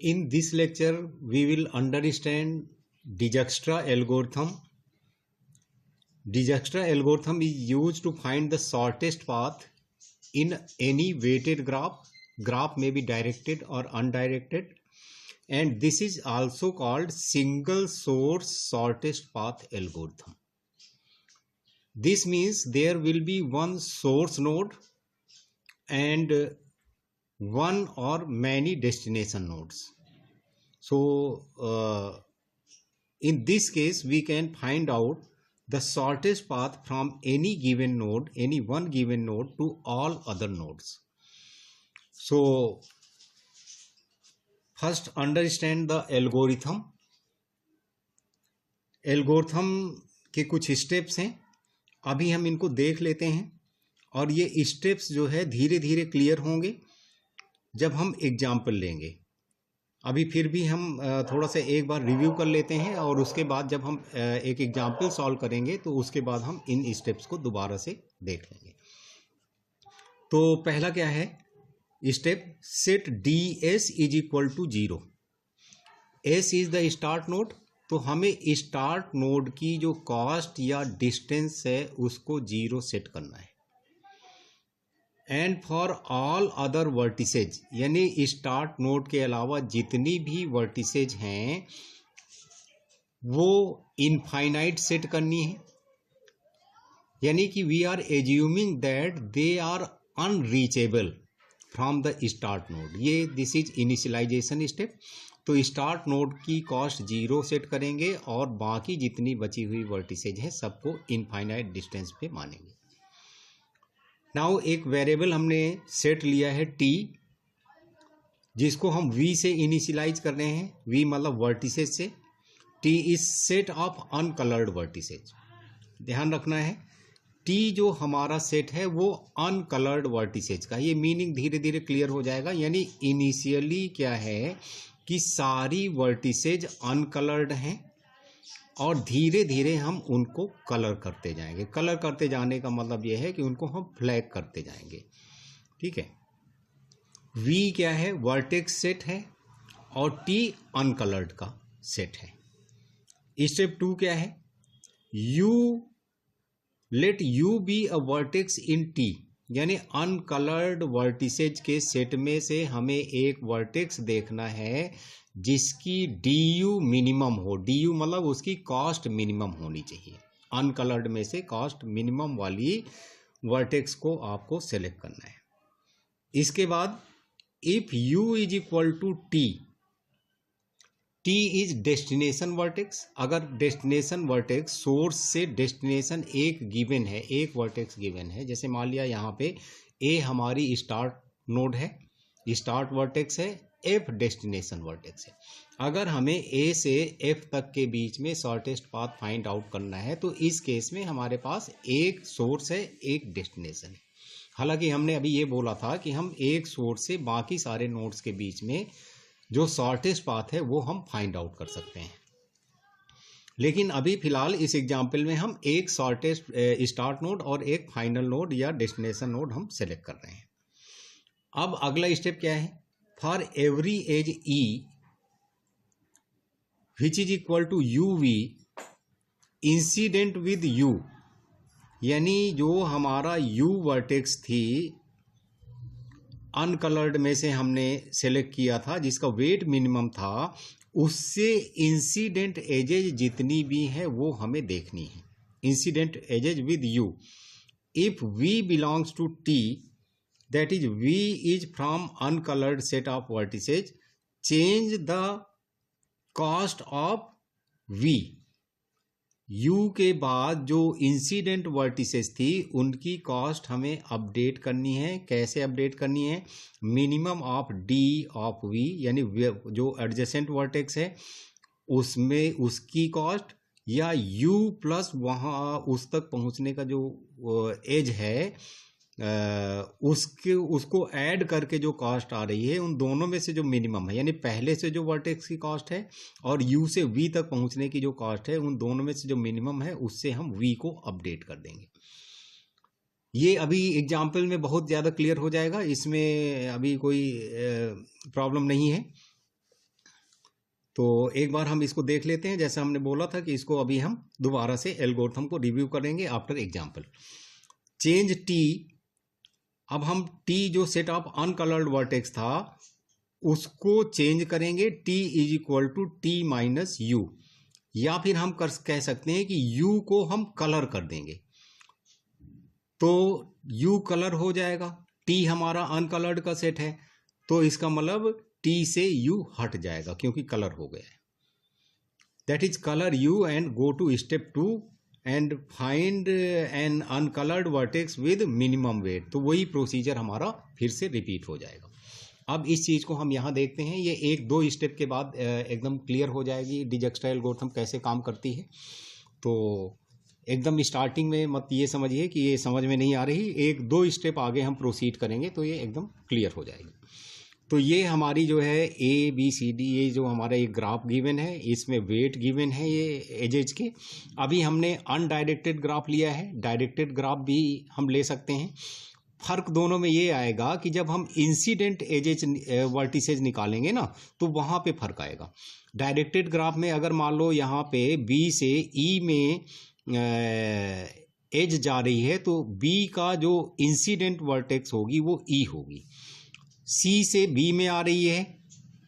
In this lecture, we will understand Dijkstra algorithm. Dijkstra algorithm is used to find the shortest path in any weighted graph. Graph may be directed or undirected, and this is also called single source shortest path algorithm. This means there will be one source node and one or many destination nodes. So in this case we can find out the shortest path from any given node, any one given node, to all other nodes. So first understand the algorithm. Algorithm के कुछ steps हैं, अभी हम इनको देख लेते हैं और ये स्टेप्स जो है धीरे धीरे क्लियर होंगे जब हम एग्जाम्पल लेंगे. अभी फिर भी हम थोड़ा सा एक बार रिव्यू कर लेते हैं और उसके बाद जब हम एक एग्जाम्पल सॉल्व करेंगे तो उसके बाद हम इन स्टेप्स को दोबारा से देख लेंगे. तो पहला क्या है step, set D S is equal to 0. S is the start node, तो हमें स्टार्ट नोड की जो कॉस्ट या डिस्टेंस है उसको 0 सेट करना है. And for all other vertices, यानी स्टार्ट नोड के अलावा जितनी भी वर्टिसेज हैं वो इनफाइनाइट सेट करनी है, यानी कि we are assuming that they are unreachable from the start node. ये दिस इज इनिशियलाइजेशन स्टेप. तो स्टार्ट नोड की कॉस्ट 0 सेट करेंगे और बाकी जितनी बची हुई वर्टिसेज है सबको इनफाइनाइट डिस्टेंस पे मानेंगे. नाउ एक वेरिएबल हमने सेट लिया है t, जिसको हम v से इनिशियलाइज कर रहे हैं. v मतलब वर्टिसेज से. t is set of uncoloured vertices. ध्यान रखना है t जो हमारा सेट है वो अनकलर्ड वर्टिसेज का. ये मीनिंग धीरे धीरे क्लियर हो जाएगा. यानी इनिशियली क्या है कि सारी वर्टिसेज अनकलर्ड हैं और धीरे धीरे हम उनको कलर करते जाएंगे. कलर करते जाने का मतलब यह है कि उनको हम फ्लैग करते जाएंगे. ठीक है. V क्या है, वर्टेक्स सेट है और T अनकलर्ड का सेट है. स्टेप 2 क्या है, let U be a vertex in T, यानी अनकलर्ड वर्टिसेज के सेट में से हमें एक वर्टेक्स देखना है जिसकी DU मिनिमम हो. DU मतलब उसकी कॉस्ट मिनिमम होनी चाहिए. अनकलर्ड में से कॉस्ट मिनिमम वाली वर्टेक्स को आपको सेलेक्ट करना है. इसके बाद if U is equal to T, T is destination vertex. अगर डेस्टिनेशन वर्टेक्स सोर्स से डेस्टिनेशन एक गिवन है, एक वर्टेक्स गिवन है, जैसे मान लिया यहाँ पे A हमारी स्टार्ट नोड है, स्टार्ट वर्टेक्स है, F डेस्टिनेशन वर्टेक्स है. अगर हमें A से F तक के बीच में शॉर्टेस्ट पाथ फाइंड आउट करना है तो इस केस में हमारे पास एक सोर्स है, एक डेस्टिनेशन है. हालांकि हमने अभी ये बोला था कि हम एक सोर्स से बाकी सारे नोड्स के बीच में जो शॉर्टेस्ट पाथ है वो हम फाइंड आउट कर सकते हैं. लेकिन अभी फिलहाल इस एग्जाम्पल में हम एक शॉर्टेस्ट स्टार्ट नोड और एक फाइनल नोड या डेस्टिनेशन नोड हम सेलेक्ट कर रहे हैं. अब अगला स्टेप क्या है, for every edge E which is equal to UV incident with U, यानी जो हमारा U वर्टेक्स थी अनकलर्ड में से हमने सेलेक्ट किया था जिसका वेट मिनिमम था, उससे इंसिडेंट एजेज जितनी भी हैं वो हमें देखनी है. Incident edges with U. If V belongs to T, that is V is from uncolored set of vertices, change the cost of V. U के बाद जो इंसिडेंट वर्टिसेस थी उनकी कॉस्ट हमें अपडेट करनी है. कैसे अपडेट करनी है, minimum of D of V, यानी जो एडजेसेंट वर्टेक्स है उसमें उसकी कॉस्ट, या U प्लस वहाँ उस तक पहुँचने का जो एज है उसको ऐड करके जो कॉस्ट आ रही है उन दोनों में से जो मिनिमम है, यानी पहले से जो वर्टेक्स की कॉस्ट है और U से V तक पहुंचने की जो कॉस्ट है उन दोनों में से जो मिनिमम है उससे हम V को अपडेट कर देंगे. ये अभी एग्जाम्पल में बहुत ज़्यादा क्लियर हो जाएगा, इसमें अभी कोई प्रॉब्लम नहीं है. तो एक बार हम इसको देख लेते हैं, जैसे हमने बोला था कि इसको अभी हम दोबारा से एल्गोरिथम को रिव्यू करेंगे आफ्टर एग्जांपल। चेंज टी, अब हम टी जो सेट ऑफ अनकलर्ड वर्टेक्स था उसको चेंज करेंगे T is equal to T minus U, या फिर हम कह सकते हैं कि यू को हम कलर कर देंगे तो यू कलर हो जाएगा। टी हमारा अनकलर्ड का सेट है तो इसका मतलब टी से यू हट जाएगा क्योंकि कलर हो गया है। That is colour U and go to step 2 and find an uncoloured vertex with minimum weight. तो वही प्रोसीजर हमारा फिर से रिपीट हो जाएगा। अब इस चीज़ को हम यहाँ देखते हैं, ये एक दो स्टेप के बाद एकदम क्लियर हो जाएगी डिजक्स्ट्रा एल्गोरिथम कैसे काम करती है। तो एकदम स्टार्टिंग में मत ये समझिए कि ये समझ में नहीं आ रही, एक दो स्टेप आगे हम प्रोसीड करेंगे तो ये एकदम क्लियर हो जाएगी। तो ये हमारी जो है ए बी सी डी, ये जो हमारा एक ग्राफ गिवन है, इसमें वेट गिवन है ये एजेज के। अभी हमने अनडायरेक्टेड ग्राफ लिया है, डायरेक्टेड ग्राफ भी हम ले सकते हैं। फर्क दोनों में ये आएगा कि जब हम इंसिडेंट एजेज वर्टिसेज निकालेंगे ना तो वहाँ पे फर्क आएगा। डायरेक्टेड ग्राफ में अगर मान लो यहाँ पे बी से ई में एज जा रही है तो बी का जो इंसिडेंट वर्टेक्स होगी वो ई होगी। सी से बी में आ रही है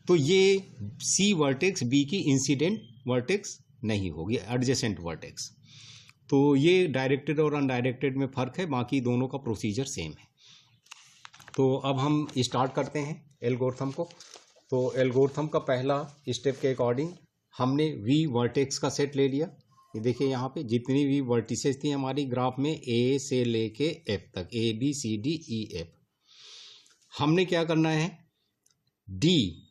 तो ये सी वर्टेक्स बी की इंसिडेंट वर्टेक्स नहीं होगी, एडजेसेंट वर्टेक्स। तो ये डायरेक्टेड और अनडायरेक्टेड में फ़र्क है, बाकी दोनों का प्रोसीजर सेम है। तो अब हम स्टार्ट करते हैं एल्गोरिथम को। तो एल्गोरिथम का पहला स्टेप के अकॉर्डिंग हमने वी वर्टेक्स का सेट ले लिया। ये देखिए यहाँ पे जितनी भी वर्टिसेस थी हमारी ग्राफ में ए से लेके एफ तक, A B C D E F, हमने क्या करना है डी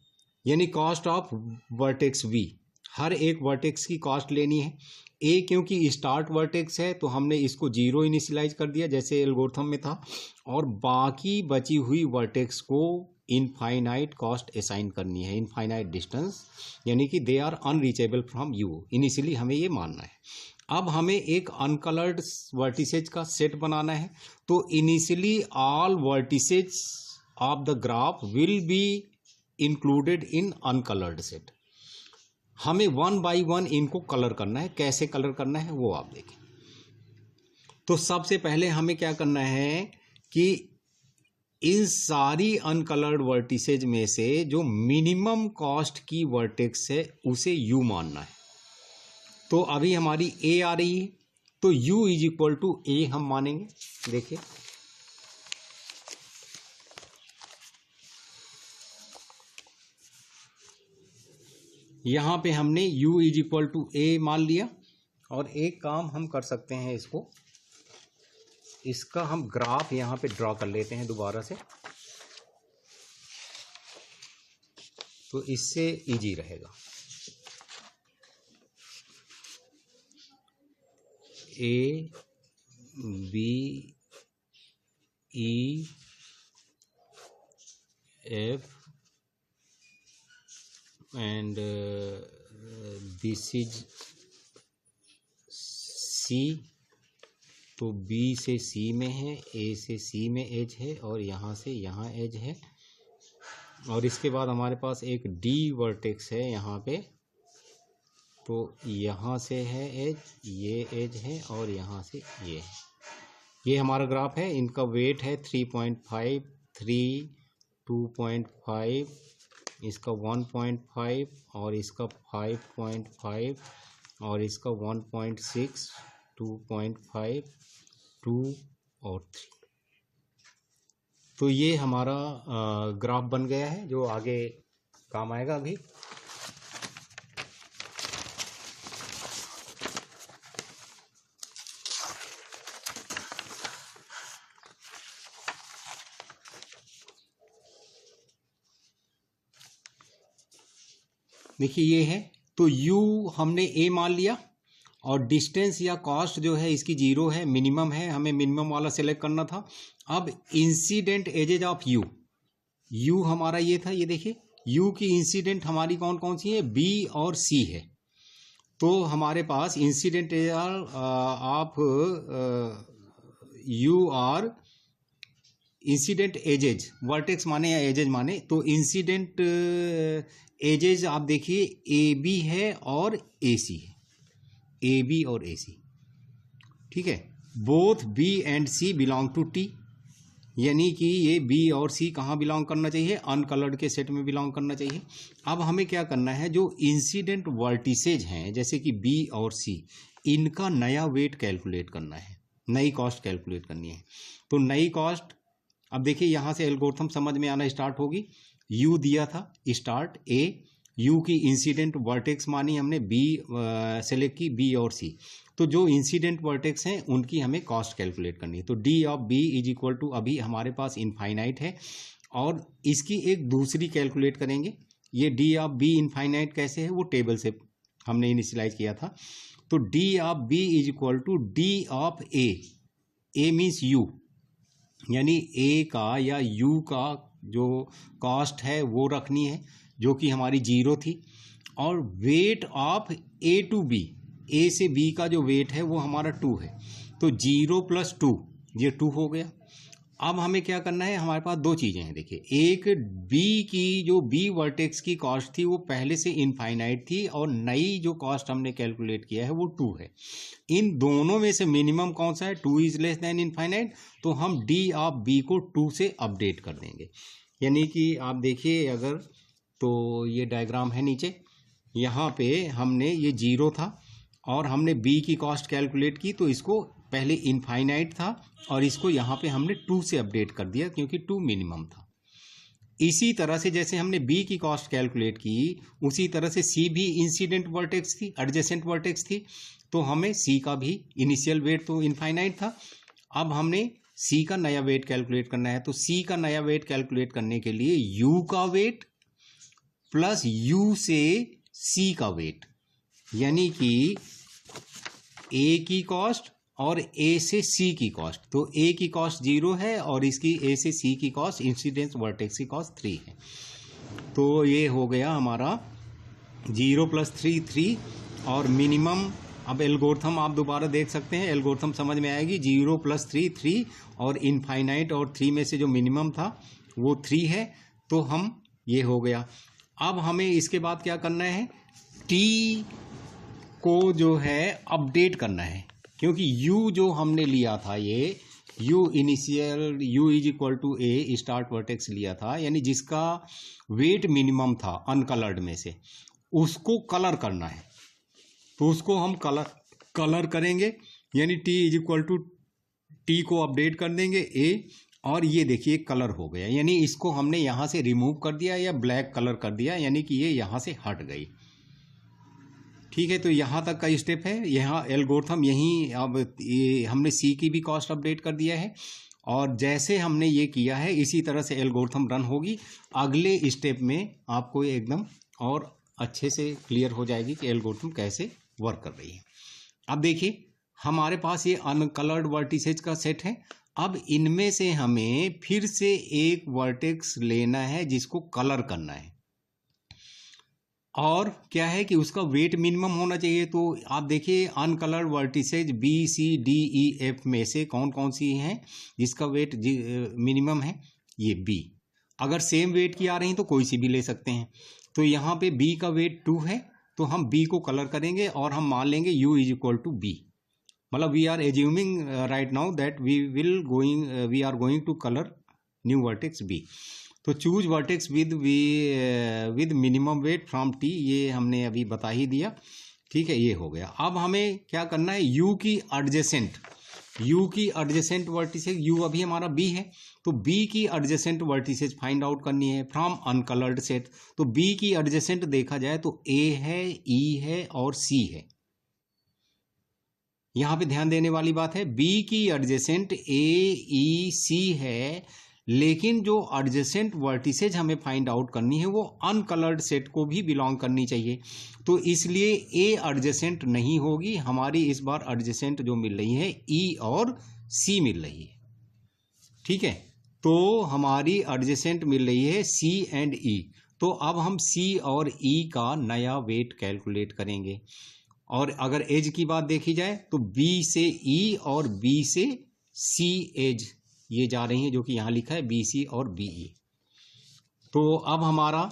यानी कॉस्ट ऑफ वर्टेक्स वी, हर एक वर्टेक्स की कॉस्ट लेनी है। ए क्योंकि स्टार्ट वर्टेक्स है तो हमने इसको 0 इनिशियलाइज कर दिया जैसे एल्गोरिथम में था, और बाकी बची हुई वर्टेक्स को इनफाइनाइट कॉस्ट असाइन करनी है, इनफाइनाइट डिस्टेंस, यानी कि they are unreachable from U. Initially हमें ये मानना है। अब हमें एक अनकलर्ड वर्टिसेज का सेट बनाना है तो initially all vertices of the graph will be included in uncoloured set. हमें 1 बाई 1 इनको कलर करना है। कैसे कलर करना है वो आप देखें। तो सबसे पहले हमें क्या करना है कि इन सारी अनकलर्ड वर्टिसेज में से जो मिनिमम कॉस्ट की वर्टेक्स है उसे यू मानना है। तो अभी हमारी ए आ रही है तो यू इज इक्वल टू ए हम मानेंगे। देखिए यहां पे हमने u इज इक्वल टू ए मान लिया। और एक काम हम कर सकते हैं, इसका हम ग्राफ यहां पे ड्रॉ कर लेते हैं दोबारा से, तो इससे इजी रहेगा। A B E F and this is C। तो B से C में है, A से C में एज है और यहाँ से यहाँ एज है। और इसके बाद हमारे पास एक D वर्टेक्स है यहाँ पे, तो यहाँ से है एज, ये एज है और यहाँ से ये है। ये हमारा ग्राफ है। इनका वेट है 3.5, 3, 2.5, इसका 1.5 और इसका 5.5 और इसका 1.6, 2.5, 2 और 3। तो ये हमारा ग्राफ बन गया है जो आगे काम आएगा अभी। देखिए ये है, तो u हमने a मान लिया और डिस्टेंस या कॉस्ट जो है इसकी 0 है, मिनिमम है, हमें मिनिमम वाला सिलेक्ट करना था। अब इंसिडेंट एजेज ऑफ u हमारा ये था, ये देखिए u की इंसिडेंट हमारी कौन कौन सी है, b और c है। तो हमारे पास incident edge of u are incident edges, vertex माने या एजेज माने, तो इंसिडेंट एजेज आप देखिए ए बी है और ए सी है, ए बी और ए सी, ठीक है। Both B and C belong to T, यानी कि ये बी और सी कहाँ बिलोंग करना चाहिए, अनकलर्ड के सेट में बिलोंग करना चाहिए। अब हमें क्या करना है, जो इंसिडेंट वर्टिसेज हैं जैसे कि बी और सी, इनका नया वेट कैलकुलेट करना है, नई कॉस्ट कैलकुलेट करनी है। तो नई कॉस्ट, अब देखिए यहाँ से एल्गोरिथम समझ में आना स्टार्ट होगी। यू दिया था स्टार्ट ए, यू की इंसिडेंट वर्टेक्स मानी हमने, बी सेलेक्ट की, बी और सी। तो जो इंसिडेंट वर्टेक्स हैं उनकी हमें कॉस्ट कैलकुलेट करनी है। तो D of B is equal to, अभी हमारे पास इनफाइनाइट है और इसकी एक दूसरी कैलकुलेट करेंगे। ये डी ऑफ बी इनफाइनाइट कैसे है, वो टेबल से हमने इनिशियलाइज किया था। तो D of B is equal to D of A means U, यानी ए का या यू का जो कॉस्ट है वो रखनी है, जो कि हमारी 0 थी, और weight of A to B, A से बी का जो वेट है वो हमारा 2 है। तो 0 + 2, ये 2 हो गया। अब हमें क्या करना है, हमारे पास दो चीज़ें हैं देखिए, एक बी की जो बी वर्टेक्स की कॉस्ट थी वो पहले से इनफाइनाइट थी और नई जो कॉस्ट हमने कैलकुलेट किया है वो 2 है। इन दोनों में से मिनिमम कौन सा है, 2 इज लेस देन इनफाइनाइट, तो हम डी ऑफ बी को 2 से अपडेट कर देंगे। यानी कि आप देखिए अगर, तो ये डायग्राम है नीचे, यहाँ पे हमने ये 0 था और हमने बी की कॉस्ट कैलकुलेट की, तो इसको पहले इनफाइनाइट था और इसको यहाँ पे हमने 2 से अपडेट कर दिया क्योंकि 2 मिनिमम था। इसी तरह से जैसे हमने बी की कॉस्ट कैलकुलेट की, उसी तरह से सी भी इंसिडेंट वर्टेक्स थी, एडजेसेंट वर्टेक्स थी, तो हमें सी का भी इनिशियल वेट तो इनफाइनाइट था। अब हमने सी का नया वेट कैलकुलेट करना है, तो सी का नया वेट कैलकुलेट करने के लिए यू का वेट प्लस यू से सी का वेट, यानी कि ए की कॉस्ट और ए से सी की कॉस्ट। तो ए की कॉस्ट 0 है और इसकी ए से सी की कॉस्ट, इंसिडेंस वर्टेक्स की कॉस्ट 3 है। तो ये हो गया हमारा 0 + 3 3 और मिनिमम। अब एल्गोरिथम आप दोबारा देख सकते हैं, एल्गोरिथम समझ में आएगी। 0 + 3 3 और इनफाइनाइट और 3 में से जो मिनिमम था वो 3 है, तो हम ये हो गया। अब हमें इसके बाद क्या करना है, टी को जो है अपडेट करना है, क्योंकि u जो हमने लिया था, ये u initial u is equal to A start vertex लिया था, यानी जिसका वेट मिनिमम था अनकलर्ड में से, उसको कलर करना है। तो उसको हम कलर करेंगे, यानी t is equal to T को अपडेट कर देंगे a, और ये देखिए कलर हो गया, यानी इसको हमने यहाँ से रिमूव कर दिया या ब्लैक कलर कर दिया, यानी कि ये यहाँ से हट गई। ठीक है, तो यहाँ तक का स्टेप है। यहाँ एल्गोरिथम यहीं, अब ये हमने सी की भी कॉस्ट अपडेट कर दिया है और जैसे हमने ये किया है इसी तरह से एल्गोरिथम रन होगी। अगले स्टेप में आपको एकदम और अच्छे से क्लियर हो जाएगी कि एल्गोरिथम कैसे वर्क कर रही है। अब देखिए हमारे पास ये अनकलर्ड वर्टिसेज का सेट है। अब इनमें से हमें फिर से एक वर्टेक्स लेना है जिसको कलर करना है, और क्या है कि उसका वेट मिनिमम होना चाहिए। तो आप देखिए uncoloured vertices B C D E F में से कौन कौन सी हैं जिसका वेट मिनिमम है, ये बी। अगर सेम वेट की आ रही तो कोई सी भी ले सकते हैं। तो यहाँ पे बी का वेट 2 है, तो हम बी को कलर करेंगे और हम मान लेंगे u is equal to B. मतलब we are assuming right now that we are going to colour new vertex B. तो choose vertex with minimum weight from T, ये हमने अभी बता ही दिया। ठीक है, ये हो गया। अब हमें क्या करना है, यू की एडजेसेंट वर्टिसेज, यू अभी हमारा बी है, तो बी की एडजेसेंट वर्टिसेज फाइंड आउट करनी है फ्रॉम अनकलर्ड सेट। तो बी की एडजेसेंट देखा जाए तो ए है, ई है और सी है। यहां पे ध्यान देने वाली बात है, बी की एडजेसेंट ए ई सी है, लेकिन जो एडजेसेंट वर्टिसेज हमें फाइंड आउट करनी है वो अनकलर्ड सेट को भी बिलोंग करनी चाहिए। तो इसलिए ए एडजेसेंट नहीं होगी हमारी, इस बार एडजेसेंट जो मिल रही है ई और सी मिल रही है। ठीक है, तो हमारी एडजेसेंट मिल रही है सी एंड ई। तो अब हम सी और ई का नया वेट कैलकुलेट करेंगे। और अगर एज की बात देखी जाए तो बी से ई और बी से सी एज ये जा रही हैं, जो कि यहाँ लिखा है BC और BE। तो अब हमारा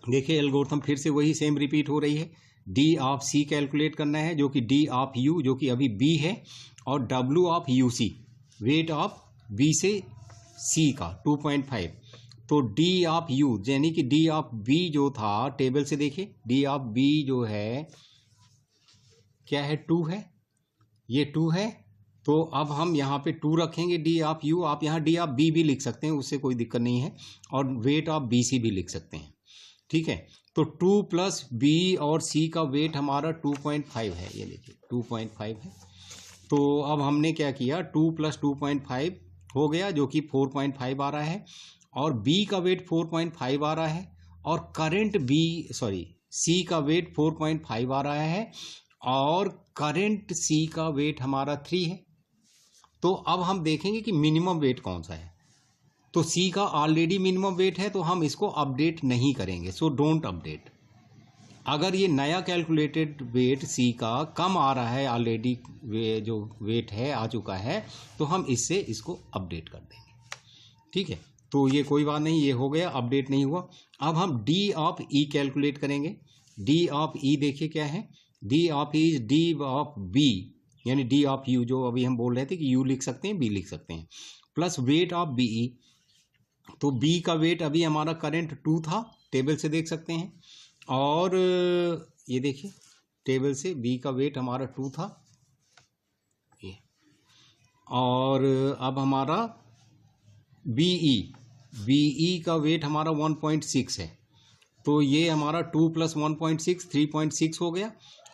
देखिए एल्गोरिथम फिर से वही सेम रिपीट हो रही है। D ऑफ C कैलकुलेट करना है, जो कि D ऑफ U जो कि अभी B है, और W of UC weight of B से C का 2.5। तो D ऑफ U यानी कि D ऑफ B जो था टेबल से देखिए, D ऑफ B जो है क्या है, 2 है, ये 2 है। तो अब हम यहाँ पे 2 रखेंगे D ऑफ U, आप यहाँ D ऑफ B भी लिख सकते हैं, उससे कोई दिक्कत नहीं है, और वेट ऑफ BC भी लिख सकते हैं, ठीक है। तो 2 प्लस B और C का वेट हमारा 2.5 है, ये देखिए 2.5 है। तो अब हमने क्या किया, 2 प्लस 2.5 हो गया, जो कि 4.5 आ रहा है, और B का वेट 4.5 आ रहा है, और करंट C का वेट 4.5 आ रहा है, और करंट C का वेट हमारा 3 है। तो अब हम देखेंगे कि मिनिमम वेट कौन सा है। तो C का ऑलरेडी मिनिमम वेट है, तो हम इसको अपडेट नहीं करेंगे, सो डोंट अपडेट। अगर ये नया कैलकुलेटेड वेट C का कम आ रहा है, ऑलरेडी जो वेट है आ चुका है, तो हम इसको अपडेट कर देंगे, ठीक है। तो ये कोई बात नहीं, ये हो गया, अपडेट नहीं हुआ। अब हम D ऑफ E कैलकुलेट करेंगे। D ऑफ E देखिए क्या है, D of E is D of B, यानी D ऑफ U, जो अभी हम बोल रहे थे कि U लिख सकते हैं, B लिख सकते हैं, प्लस वेट ऑफ BE। तो B का वेट अभी हमारा करंट 2 था, टेबल से देख सकते हैं, और ये देखिए टेबल से B का वेट हमारा 2 था, ये, और अब हमारा BE का वेट हमारा 1.6 है। तो ये हमारा 2 प्लस 1.6 3.6 हो गया।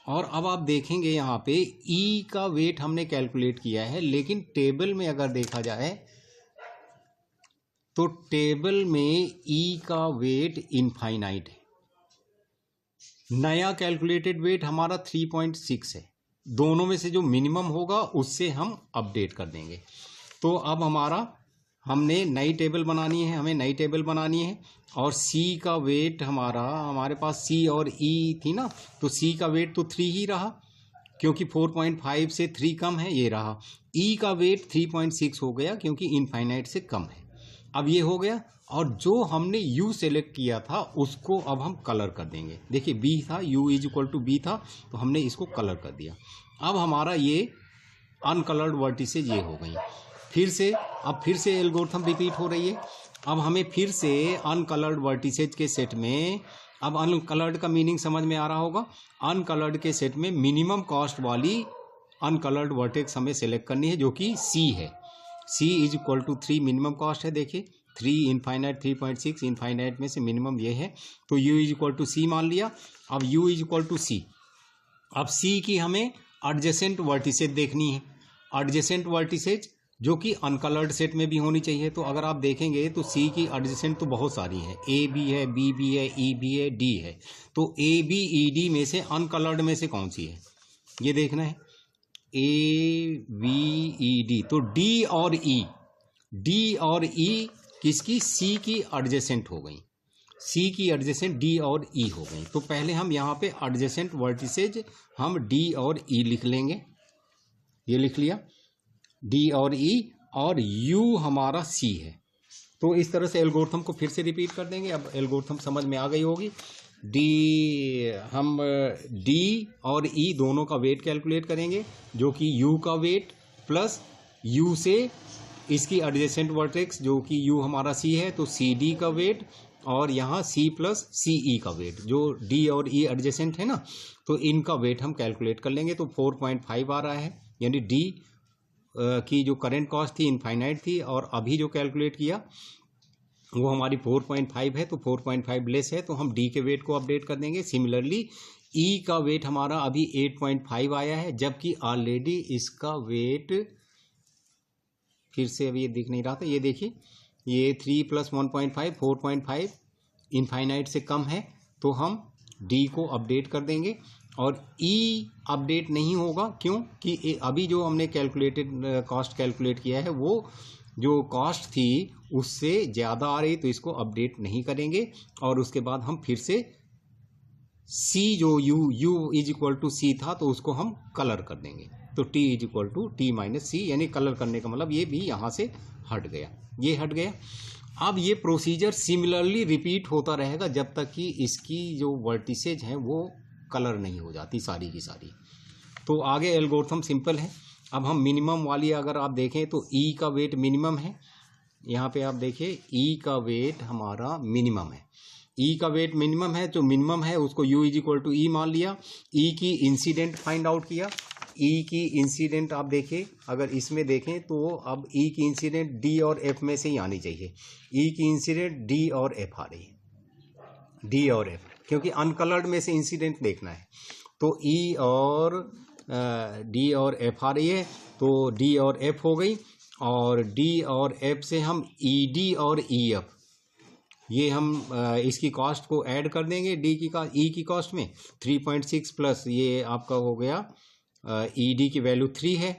और अब आप देखेंगे यहाँ पे E का वेट हमने कैलकुलेट किया है, लेकिन टेबल में अगर देखा जाए तो टेबल में E का वेट इनफाइनाइट है। नया कैलकुलेटेड वेट हमारा 3.6 है। दोनों में से जो मिनिमम होगा उससे हम अपडेट कर देंगे। तो अब हमने नई टेबल बनानी है, और C का वेट हमारे पास C और E थी ना, तो C का वेट तो 3 ही रहा, क्योंकि 4.5 से 3 कम है, ये रहा। E का वेट 3.6 हो गया, क्योंकि इनफाइनाइट से कम है। अब ये हो गया, और जो हमने U सेलेक्ट किया था उसको अब हम कलर कर देंगे। देखिए B था, U is equal to B था, तो हमने इसको कलर कर दिया। अब हमारा ये अनकलर्ड वर्टिसेज ये हो गई। फिर से एल्गोरिथम रिपीट हो रही है। अब हमें फिर से अनकलर्ड वर्टिसेज के सेट में, अब अनकलर्ड का मीनिंग समझ में आ रहा होगा, अनकलर्ड के सेट में मिनिमम कॉस्ट वाली अनकलर्ड वर्टेक्स हमें सेलेक्ट करनी है, जो कि C है। C is equal to 3 minimum cost है, देखिए 3 इनफाइनाइट 3.6, इनफाइनाइट में से मिनिमम ये है, तो U is equal to C मान लिया। अब U is equal to C, अब C की हमें एडजेसेंट वर्टिसेज देखनी है, एडजेसेंट वर्टिसेज जो कि अनकलर्ड सेट में भी होनी चाहिए। तो अगर आप देखेंगे तो C की एडजेसेंट तो बहुत सारी है, A भी है, B भी है, E भी है, D है। तो ABED में से अनकलर्ड में से कौन सी है, ये देखना है, ABED। तो D और E किसकी, C की एडजेसेंट हो गई, C की एडजेसेंट D और E हो गई। तो पहले हम यहाँ पे एडजेसेंट वर्टिसेज हम D और E लिख लेंगे, ये लिख लिया D और E, और U हमारा C है। तो इस तरह से एल्गोरिथम को फिर से रिपीट कर देंगे। अब एल्गोरिथम समझ में आ गई होगी। हम D और E दोनों का वेट कैलकुलेट करेंगे, जो कि U का वेट प्लस U से इसकी एडजेसेंट वर्टेक्स जो कि U हमारा C है, तो CD का वेट, और यहाँ C प्लस CE का वेट, जो D और E एडजेसेंट है ना, तो इनका वेट हम कैलकुलेट कर लेंगे। तो 4.5 आ रहा है, यानी D की जो करंट कॉस्ट थी इनफाइनाइट थी, और अभी जो कैलकुलेट किया वो हमारी 4.5 है, तो 4.5 लेस है, तो हम D के वेट को अपडेट कर देंगे। सिमिलरली E का वेट हमारा अभी 8.5 आया है, जबकि ऑलरेडी इसका वेट फिर से अभी ये दिख नहीं रहा था, ये देखिए ये 3 प्लस 1.5 4.5 इनफाइनाइट से कम है, तो हम D को अपडेट कर देंगे। और E अपडेट नहीं होगा, क्यों कि अभी जो हमने कैलकुलेटेड कॉस्ट कैलकुलेट किया है वो जो कॉस्ट थी उससे ज़्यादा आ रही, तो इसको अपडेट नहीं करेंगे। और उसके बाद हम फिर से C जो U is equal to C था, तो उसको हम कलर कर देंगे। तो t is equal to T minus C, यानी कलर करने का मतलब ये भी यहाँ से हट गया, ये हट गया। अब ये प्रोसीजर सिमिलरली रिपीट होता रहेगा जब तक कि इसकी जो वर्टिसेज हैं वो कलर नहीं हो जाती सारी की सारी। तो आगे एल्गोरिथम सिंपल है। अब हम मिनिमम वाली अगर आप देखें तो e का वेट मिनिमम है, यहाँ पे आप देखिए e का वेट हमारा मिनिमम है, e का वेट मिनिमम है, जो मिनिमम है उसको u इज इक्वल टू ई मान लिया। e की इंसिडेंट फाइंड आउट किया, e की इंसिडेंट आप देखिए अगर इसमें देखें तो अब e की इंसिडेंट d और f में से ही आनी चाहिए, e की इंसिडेंट d और f आ रही है, d और f, क्योंकि अनकलर्ड में से इंसिडेंट देखना है। तो e और d और f आ रही है, तो d और f हो गई, और d और f से हम ed और ef ये हम इसकी कॉस्ट को ऐड कर देंगे, d की का e की कॉस्ट में 3.6 प्लस ये आपका हो गया ed की वैल्यू 3 है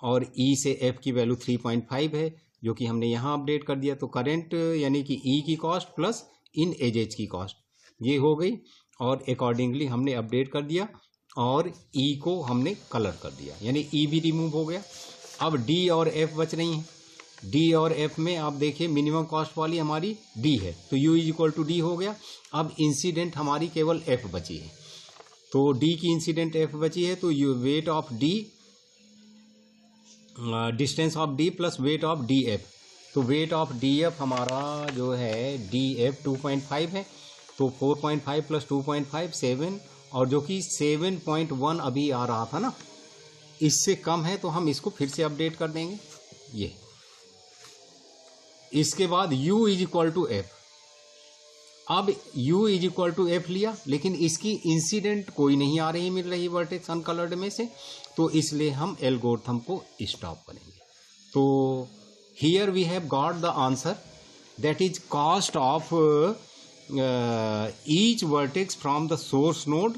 और e से f की वैल्यू 3.5 है, जो कि हमने यहाँ अपडेट कर दिया। तो करेंट यानी कि e की कॉस्ट प्लस इन एजेज की कॉस्ट ये हो गई, और अकॉर्डिंगली हमने अपडेट कर दिया और e को हमने कलर कर दिया, यानी e भी रिमूव हो गया। अब d और f बच रही हैं, d और f में आप देखिए मिनिमम कॉस्ट वाली हमारी d है, तो u is equal to D हो गया। अब इंसिडेंट हमारी केवल f बची है, तो d की इंसिडेंट f बची है, तो you weight of d distance of d plus weight of df, तो वेट ऑफ df हमारा जो है df 2.5 है, तो 4.5 प्लस 2.5 7, और जो कि 7.1 अभी आ रहा था ना, इससे कम है, तो हम इसको फिर से अपडेट कर देंगे ये। इसके बाद u is equal to F, अब u is equal to F लिया, लेकिन इसकी इंसिडेंट कोई नहीं आ रही मिल रही वर्टेक्स अनकलर्ड में से, तो इसलिए हम एल्गोरिथम को स्टॉप करेंगे। तो here we have got the answer, that is cost of each vertex from the source node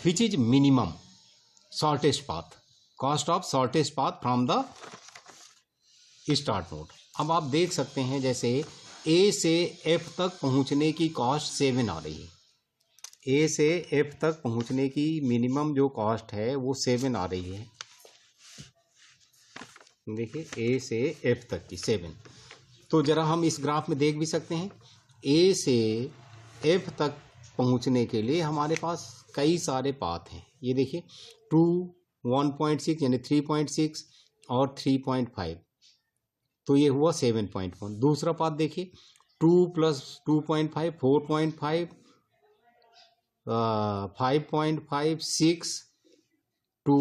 which is minimum shortest path, cost of shortest path from the start node। अब आप देख सकते हैं जैसे A से F तक पहुंचने की कॉस्ट 7 आ रही है, A से F तक पहुंचने की मिनिमम जो कॉस्ट है वो 7 आ रही है, देखिए A से F तक की 7। तो जरा हम इस ग्राफ में देख भी सकते हैं, A से F तक पहुंचने के लिए हमारे पास कई सारे पाथ हैं, ये देखिए 2, 1.6 यानी 3.6 और 3.5, तो ये हुआ 7.1। दूसरा पाथ देखिए 2 प्लस 2.5 4.5, 5.5 6 2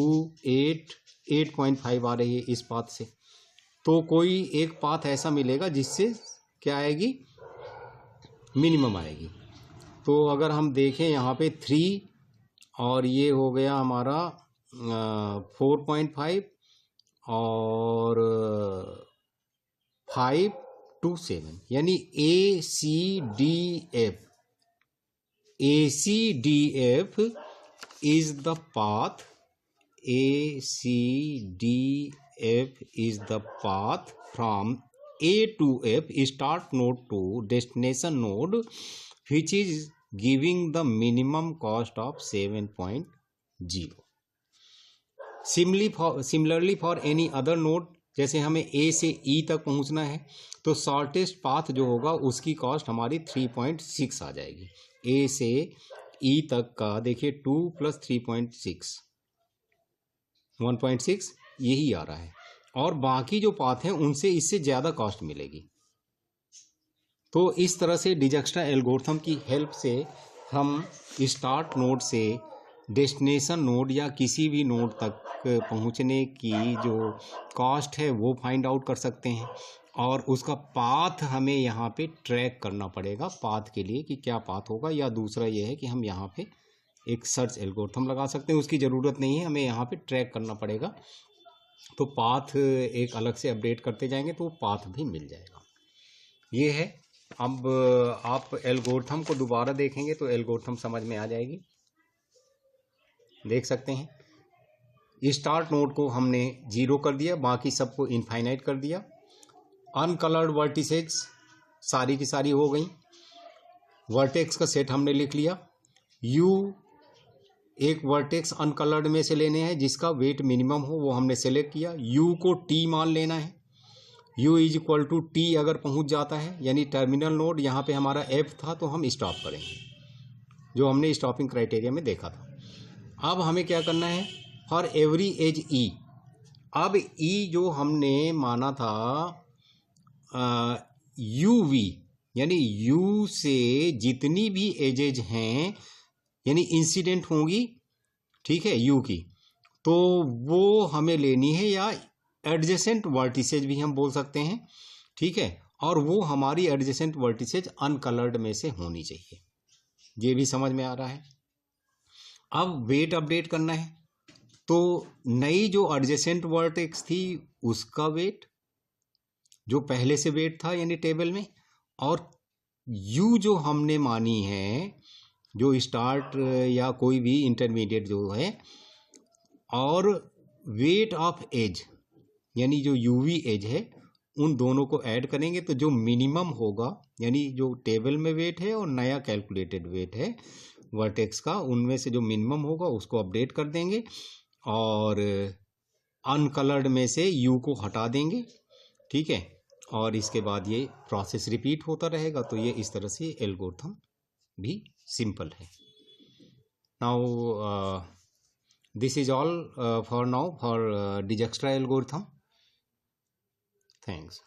8 8.5 आ रही है इस पाथ से। तो कोई एक पाथ ऐसा मिलेगा जिससे क्या आएगी, मिनिमम आएगी। तो अगर हम देखें यहाँ पे 3 और ये हो गया हमारा 4.5 और 5 to 7, यानी ACDF is the path, ACDF is the path from A to F, start node to destination node, which is giving the minimum cost of 7.0। Similarly for any other node, जैसे हमें A से E तक पहुंचना है तो shortest path जो होगा उसकी कॉस्ट हमारी 3.6 आ जाएगी। A से E तक का देखिए 2 प्लस 3.6 1.6 यही आ रहा है, और बाकी जो पाथ हैं उनसे इससे ज़्यादा कॉस्ट मिलेगी। तो इस तरह से डिजक्स्ट्रा एल्गोरिथम की हेल्प से हम स्टार्ट नोड से डेस्टिनेशन नोड या किसी भी नोड तक पहुंचने की जो कॉस्ट है वो फाइंड आउट कर सकते हैं, और उसका पाथ हमें यहाँ पे ट्रैक करना पड़ेगा पाथ के लिए कि क्या पाथ होगा, या दूसरा ये है कि हम यहाँ पे एक सर्च एल्गोरिथम लगा सकते हैं, उसकी ज़रूरत नहीं है, हमें यहाँ पे ट्रैक करना पड़ेगा। तो पाथ एक अलग से अपडेट करते जाएंगे तो पाथ भी मिल जाएगा। ये है। अब आप एल्गोरिथम को दोबारा देखेंगे तो एल्गोरिथम समझ में आ जाएगी। देख सकते हैं स्टार्ट नोड को हमने 0 कर दिया, बाकी सबको इनफाइनाइट कर दिया। अनकलर्ड वर्टिसेज सारी की सारी हो गई, वर्टेक्स का सेट हमने लिख लिया। U एक वर्टेक्स अनकलर्ड में से लेने हैं जिसका वेट मिनिमम हो, वो हमने सेलेक्ट किया। यू को टी मान लेना है। U is equal to T अगर पहुंच जाता है, यानी टर्मिनल नोड यहाँ पे हमारा एफ था, तो हम स्टॉप करेंगे, जो हमने स्टॉपिंग क्राइटेरिया में देखा था। अब हमें क्या करना है, फॉर एवरी एज ई। अब ई जो हमने माना था यू वी, यानी यू से जितनी भी एजेज हैं, यानी इंसिडेंट होंगी, ठीक है, यू की, तो वो हमें लेनी है, या एडजेसेंट वर्टिसेज भी हम बोल सकते हैं, ठीक है। और वो हमारी एडजेसेंट वर्टिसेज अनकलर्ड में से होनी चाहिए। ये भी समझ में आ रहा है। अब वेट अपडेट करना है, तो नई जो एडजेसेंट वर्टेक्स थी उसका वेट, जो पहले से वेट था यानी टेबल में, और यू जो हमने मानी है, जो स्टार्ट या कोई भी इंटरमीडिएट जो है, और वेट ऑफ एज यानी जो यूवी एज है, उन दोनों को ऐड करेंगे तो जो मिनिमम होगा, यानी जो टेबल में वेट है और नया कैलकुलेटेड वेट है वर्टेक्स का, उनमें से जो मिनिमम होगा उसको अपडेट कर देंगे, और अनकलर्ड में से यू को हटा देंगे, ठीक है। और इसके बाद ये प्रोसेस रिपीट होता रहेगा। तो ये इस तरह से एल्गोरिथम भी सिंपल है। Now this is all for now for Dijkstra algorithm. Thanks.